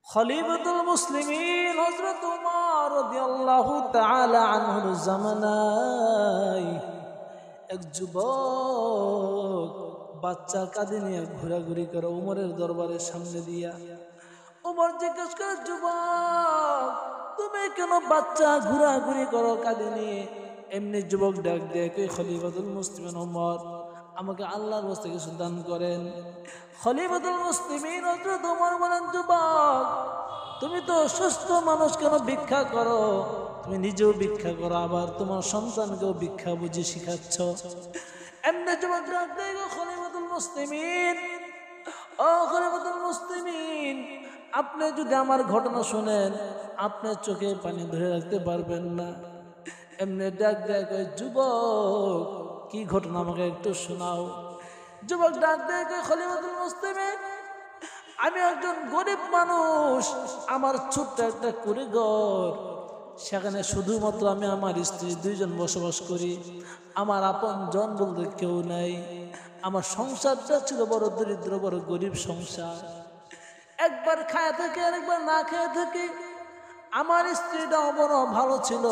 খলিফাতুল মুসলিমিন হযরত উমর রাদিয়াল্লাহু তাআলা আনহুর জামানায় এক যুবক বাচ্চা কাঁধে নিয়ে ঘোরাঘুরি করে উমরের দরবারের সামনে দিয়া। উমর জিজ্ঞেস করে, যুবক তুমি কেন বাচ্চা ঘোরাঘুরি করো কাঁধে নিয়ে? এমনি যুবক ডাক দেয়, কই খলিফাতুল মুসলিমিন উমর, আমাকে আল্লাহর রাস্তে কিছু দান করেন। খলিফাতুল মুসলিমিন হযরত উমর বলেন, যুবক তুমি তো সুস্থ মানুষ, কেন ভিক্ষা করো? তুমি নিজেও ভিক্ষা করো, আবার তোমার সন্তানকেও ভিক্ষা বুঝি শিখাচ্ছ। এমনি যুবক ডাক দেয়, খলিফাতুল মুসলিমিন, ও খলিফাতুল মুসলিমিন, আপনি যদি আমার ঘটনা শুনেন আপনার চোখে পানি ধরে রাখতে পারবেন না। এমনি ডাক দেয়, যুবক কি ঘটনা আমাকে একটু শোনাও। যুবক ডাক দেয়, খলিফাতুল মুসলিমিন, আমি একজন গরিব মানুষ, আমার ছোট্ট একটা কুড়ি ঘর, সেখানে শুধুমাত্র আমি আমার স্ত্রী দুইজন বসবাস করি, আমার আপন জন বলতে কেউ নাই। আমার সংসারটা ছিল বড় দরিদ্র, বড় গরিব সংসার, একবার খায় থাকে আর একবার না খেয়ে থাকে। আমার স্ত্রীটাও বড় ভালো ছিল,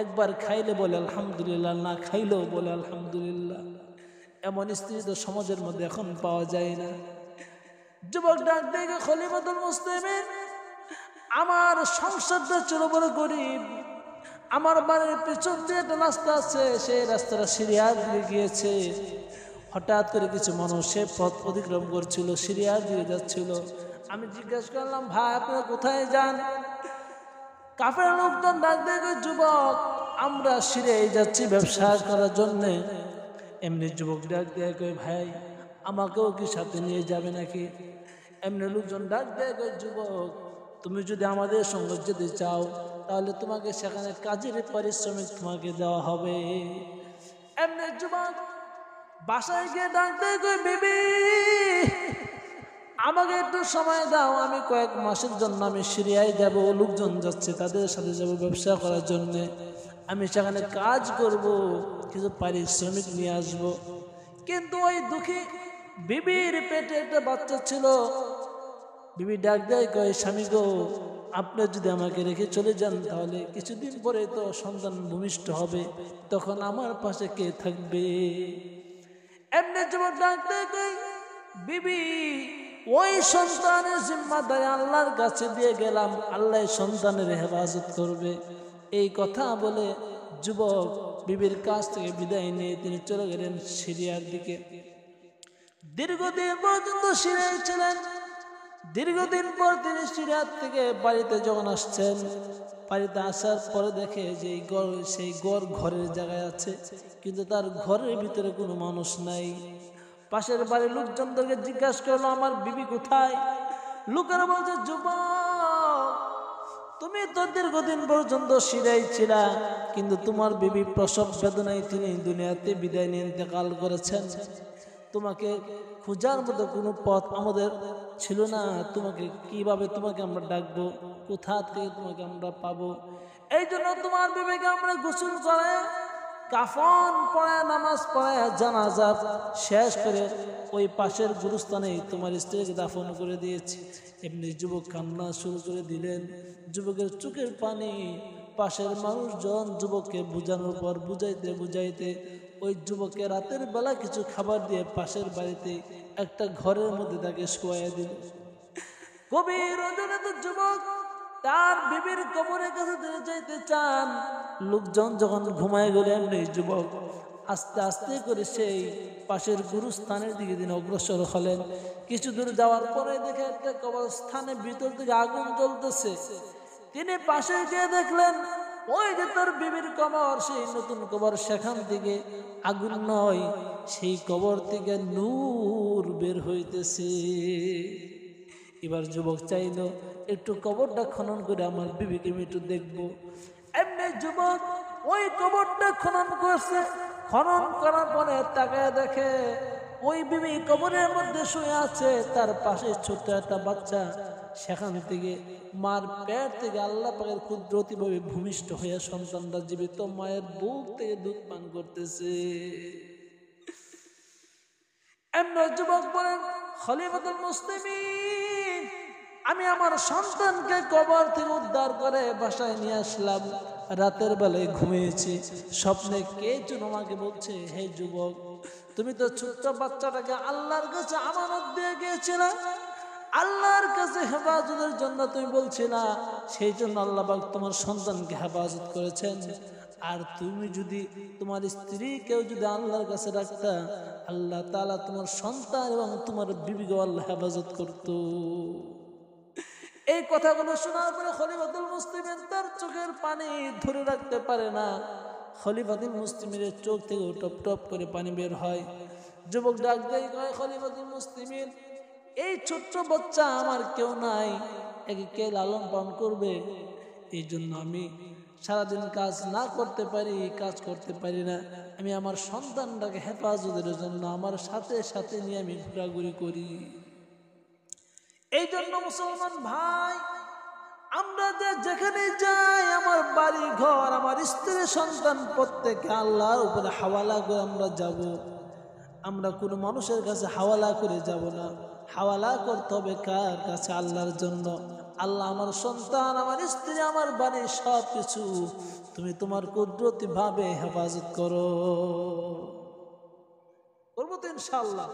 একবার খাইলে বলে আলহামদুলিল্লাহ, না খাইলেও বলে আলহামদুলিল্লাহ। এমন স্ত্রী তো সমাজের মধ্যে এখন পাওয়া যায় না। যুবক ডাক দেখে, খলিফাতুল মুসলিমিন, আমার সংসারটা ছিল বড় গরিব, আমার বাড়ির পেছন দিয়ে একটা রাস্তা আছে, সেই রাস্তাটা সিরিয়ার দিকে গিয়েছে। হঠাৎ করে কিছু মানুষ সে পথ অতিক্রম করছিল, সিরিয়ার দিকে যাচ্ছিল। আমি জিজ্ঞেস করলাম, ভাই আপনারা কোথায় যান? কাফের লোকজন ডাক দেখে, যুবক আমরা সিরিয়ায় যাচ্ছি ব্যবসা করার জন্যে। এমনি যুবক ডাক দেখে, ভাই আমাকেও কি সাথে নিয়ে যাবে নাকি? এমনি লোকজন ডাক দেখে, যুবক তুমি যদি আমাদের সঙ্গে যেতে চাও তাহলে তোমাকে সেখানে কাজের পারিশ্রমিক তোমাকে দেওয়া হবে। এমনি যুবক বাসায় গিয়ে ডাক দেখে, বিবি আমাকে একটু সময় দাও, আমি কয়েক মাসের জন্য আমি সিরিয়ায় যাব, লোকজন যাচ্ছে তাদের সাথে যাব ব্যবসা করার জন্য, আমি সেখানে কাজ করব, কিছু পারিশ্রমিক নিয়ে আসব। কিন্তু ওই দুঃখী বিবির পেটে একটা বাচ্চা ছিল। বিবি ডাক দেয়, কয় স্বামী গো, আপনি যদি আমাকে রেখে চলে যান তাহলে কিছুদিন পরে তো সন্তান ভূমিষ্ঠ হবে, তখন আমার পাশে কে থাকবে? এমনি যুবক ডাক দেয়, কয় বিবি ওই সন্তানের জিম্মাদারি আল্লাহর কাছে দিয়ে গেলাম, আল্লাহ সন্তানের হেফাজত করবে। এই কথা বলে যুবক বিবির কাছ থেকে বিদায় নিয়ে তিনি চলে গেলেন সিরিয়ার দিকে। দীর্ঘদিন পর্যন্ত সিরিয়ায় ছিলেন। দীর্ঘদিন পর তিনি সিরিয়ার থেকে বাড়িতে যখন আসছেন, বাড়িতে আসার পরে দেখে যে সেই ঘরের জায়গায় আছে, কিন্তু তার ঘরের ভিতরে কোনো মানুষ নাই। পাশের বাড়ির লোকজনদেরকে জিজ্ঞাসা করলো, আমার বিবি কোথায়? লোকেরা বলছে, যুবক তুমি তো দীর্ঘদিন পর্যন্ত সিরিয়ায় ছিলা, কিন্তু তোমার বিবি প্রসব বেদনায় তিনি দুনিয়াতে বিদায় নিয়ে ইন্তেকাল করেছেন। তোমাকে খোঁজার মতো কোনো পথ আমাদের ছিল না, তোমাকে কিভাবে তোমাকে আমরা ডাকবো, কোথা থেকে তোমাকে আমরা পাবো? এই জন্য তোমার বিবেকে আমরা গোসল করে, কাফন পড়ে, নামাজ পড়ে, জানাজা শেষ করে ওই পাশের গুরুস্থানে তোমার স্ত্রীকে দাফন করে দিয়েছি। এমনি যুবক কান্না শুরু করে দিলেন। যুবকের চোখের পানি, পাশের মানুষজন যুবককে বুঝানোর পর বুঝাইতে ওই যুবককে রাতের বেলা কিছু খাবার দিয়ে পাশের বাড়িতে একটা ঘরের মধ্যে তাকে শোয়াইয়া দিল। গভীর রজনীতে তো যুবক তার বিবির কবরের কাছে যাইতে চান। লোকজন যখন ঘুমায় গেল, এমনি যুবক আস্তে আস্তে করে সেই পাশের গুরুস্থানের দিকে তিনি অগ্রসর হলেন। কিছু দূর যাওয়ার পরে দেখে একটা কবরস্থানের ভিতর থেকে আগুন জ্বলতেছে। তিনি পাশে গিয়ে দেখলেন ওই যে তোর বিবির কবর, সেই নতুন কবর, সেখান থেকে আগুন নয়, সেই কবর থেকে নূর বের হইতেছে। এবার যুবক চাইল একটু কবরটা খনন করে আমার বিবিকে আমি একটু দেখবো। এমনি যুবক ওই কবরটা খনন করছে। খনন করার পরে তাকায় দেখে ওই বিবি কবরের মধ্যে শুয়ে আছে, তার পাশে ছোট্ট একটা বাচ্চা সেখান থেকে মার পেট থেকে আল্লাহ পাকের কুদরতিভাবে ভূমিষ্ঠ হয়ে সন্তানটা জীবিত মায়ের বুক থেকে দুধ পান করতেছে। এমনি যুবক বলেন, খলিফাতুল মুসলিমিন, আমি আমার সন্তানকে কবর থেকে উদ্ধার করে বাসায় নিয়ে আসলাম। রাতের বেলায় ঘুমিয়েছি, স্বপ্নে কে যেন আমাকে বলছে, হে যুবক, তুমি তো ছোট্ট বাচ্চাটাকে আল্লাহর কাছে আমানত দিয়ে গিয়েছিলে, আল্লাহর কাছে হেফাজতের জন্য তুমি বলছিলা, সেই জন্য আল্লাহ পাক তোমার সন্তানকে হেফাজত করেছেন। আর তুমি যদি তোমার স্ত্রীকেও যদি আল্লাহর কাছে রাখতা, আল্লাহ তাআলা তোমার সন্তান এবং তোমার বিবিকে আল্লাহ হেফাজত করতো। এই কথাগুলো শোনার পরে খলিফাতুল মুসলিমিন তার চোখের পানি ধরে রাখতে পারে না। খলিফাতুল মুসলিমিনের চোখ থেকে টপ টপ করে পানি বের হয়। যুবক ডাক দেয়, কয়, খলিফাতুল মুসলিমিন, এই ছোট্ট বাচ্চা আমার কেউ নাই, একে কে লালন পালন করবে? এই জন্য আমি সারাদিন কাজ না করতে পারি, কাজ করতে পারি না। আমি আমার সন্তানটাকে হেফাজতের জন্য আমার সাথে সাথে নিয়ে আমি ঘোরাঘুরি করি। এই জন্য মুসলমান ভাই, আমরা যেখানে যাই, আমার বাড়ি ঘর, আমার স্ত্রী সন্তান প্রত্যেকে আল্লাহর উপরে হাওয়ালা করে আমরা যাব। আমরা কোনো মানুষের কাছে হাওয়ালা করে যাব না। হাওয়ালা করতে হবে কার কাছে? আল্লাহর জন্য। আল্লাহ, আমার সন্তান, আমার স্ত্রী, আমার বাড়ি সব কিছু তুমি তোমার কুদরতি ভাবে হেফাজত করো। করবো তো ইনশাআল্লাহ।